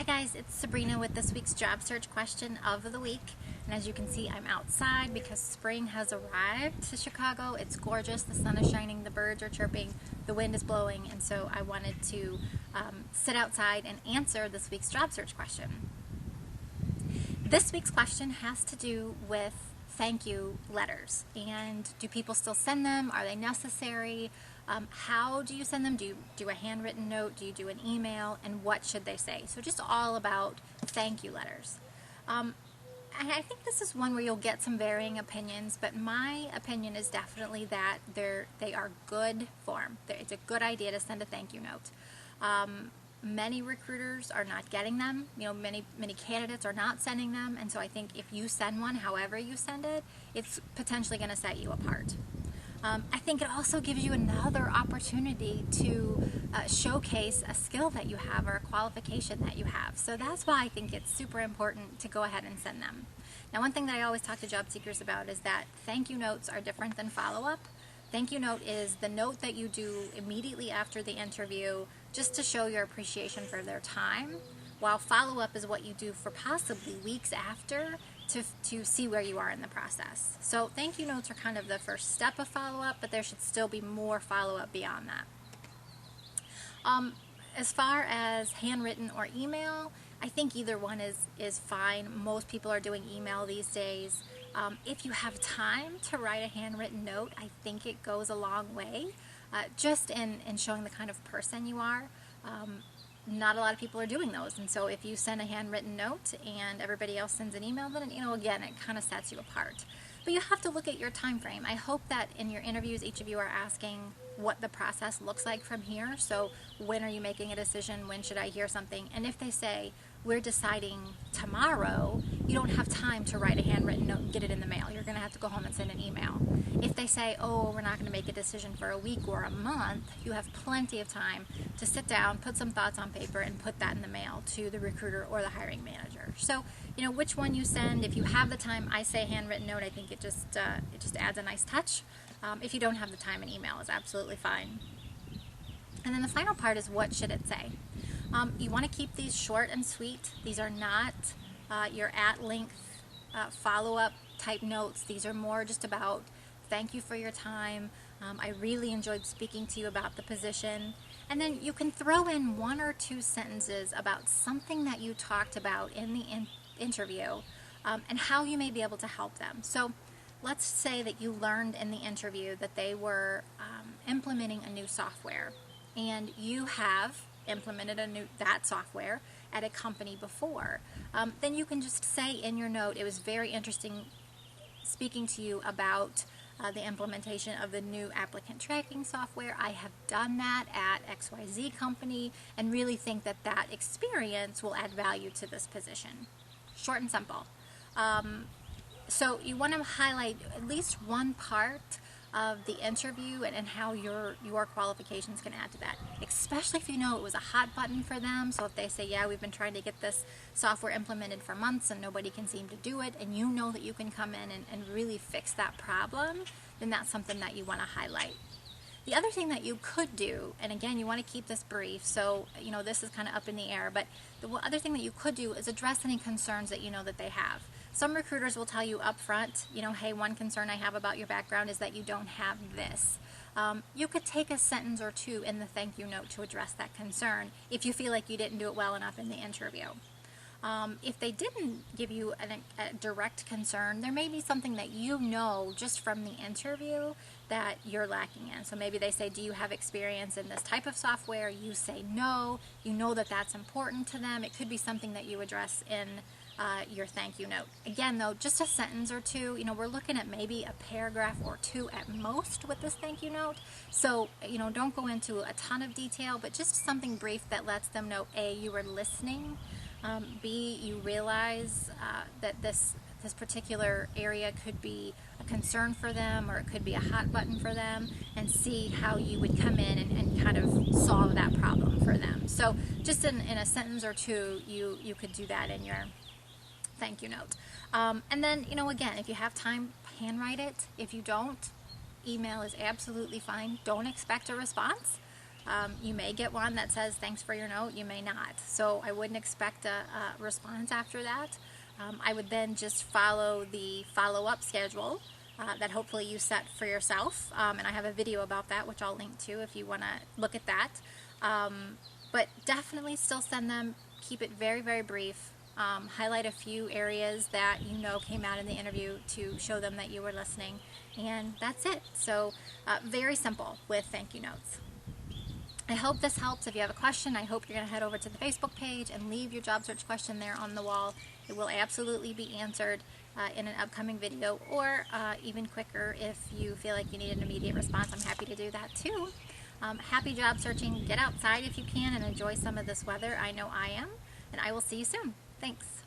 Hi guys, it's Sabrina with this week's job search question of the week. And as you can see, I'm outside because spring has arrived to Chicago. It's gorgeous, the sun is shining, the birds are chirping, the wind is blowing, and so I wanted to sit outside and answer this week's job search question. This week's question has to do with thank you letters. And do people still send them? Are they necessary? How do you send them? Do you do a handwritten note? Do you do an email? And what should they say? So just all about thank you letters. And I think this is one where you'll get some varying opinions, but my opinion is definitely that they are good form. It's a good idea to send a thank you note. Many recruiters are not getting them. Many candidates are not sending them, and so I think if you send one, however you send it, it's potentially going to set you apart. I think it also gives you another opportunity to showcase a skill that you have or a qualification that you have. So that's why I think it's super important to go ahead and send them. Now, one thing that I always talk to job seekers about is that thank you notes are different than follow-up. Thank you note is the note that you do immediately after the interview just to show your appreciation for their time, while follow-up is what you do for possibly weeks after to see where you are in the process. So thank you notes are kind of the first step of follow-up, but there should still be more follow-up beyond that. As far as handwritten or email, I think either one is fine. Most people are doing email these days. If you have time to write a handwritten note, I think it goes a long way, just in showing the kind of person you are. Not a lot of people are doing those, and so if you send a handwritten note and everybody else sends an email, then again, it kind of sets you apart. But you have to look at your time frame. I hope that in your interviews, each of you are asking what the process looks like from here. So when are you making a decision? When should I hear something? And if they say, we're deciding tomorrow, you don't have time to write a handwritten note and get it in the mail. You're going to have to go home and send an email. If they say, oh, we're not going to make a decision for a week or a month, you have plenty of time to sit down, put some thoughts on paper, and put that in the mail to the recruiter or the hiring manager. So, which one you send, if you have the time, I say handwritten note. I think it just adds a nice touch. If you don't have the time, an email is absolutely fine. And then the final part is, what should it say? You want to keep these short and sweet. These are not your at-length follow-up type notes. These are more just about thank you for your time. I really enjoyed speaking to you about the position. And then you can throw in one or two sentences about something that you talked about in the interview and how you may be able to help them. So let's say that you learned in the interview that they were implementing a new software, and you have implemented that software at a company before. Then you can just say in your note, it was very interesting speaking to you about the implementation of the new applicant tracking software. I have done that at XYZ company and really think that that experience will add value to this position. Short and simple. So you want to highlight at least one part of the interview and how your qualifications can add to that, especially if you know it was a hot button for them. So if they say, yeah, we've been trying to get this software implemented for months and nobody can seem to do it, and you know that you can come in and really fix that problem, then that's something that you want to highlight. The other thing that you could do, and again, you want to keep this brief, so this is kind of up in the air, but the other thing that you could do is address any concerns that you know that they have. Some recruiters will tell you up front, hey, one concern I have about your background is that you don't have this. You could take a sentence or two in the thank you note to address that concern if you feel like you didn't do it well enough in the interview. If they didn't give you a direct concern, there may be something that just from the interview that you're lacking in. So maybe they say, do you have experience in this type of software? You say no. You know that that's important to them. It could be something that you address in your thank you note. Again, though, just a sentence or two. We're looking at maybe a paragraph or two at most with this thank you note. So, don't go into a ton of detail, but just something brief that lets them know, A, you were listening, B, you realize that this particular area could be a concern for them, or it could be a hot button for them, and C, how you would come in and kind of solve that problem for them. So just in a sentence or two, you could do that in your thank you note. And then, again, if you have time, handwrite it. If you don't, email is absolutely fine. Don't expect a response. You may get one that says thanks for your note, you may not. So I wouldn't expect a response after that. I would then just follow the follow-up schedule that hopefully you set for yourself. And I have a video about that, which I'll link to if you want to look at that. But definitely still send them. Keep it very, very brief. Highlight a few areas that you know came out in the interview to show them that you were listening. And that's it. So very simple with thank you notes. I hope this helps. If you have a question, I hope you're going to head over to the Facebook page and leave your job search question there on the wall. It will absolutely be answered in an upcoming video, or even quicker if you feel like you need an immediate response. I'm happy to do that too. Happy job searching. Get outside if you can and enjoy some of this weather. I know I am, and I will see you soon. Thanks.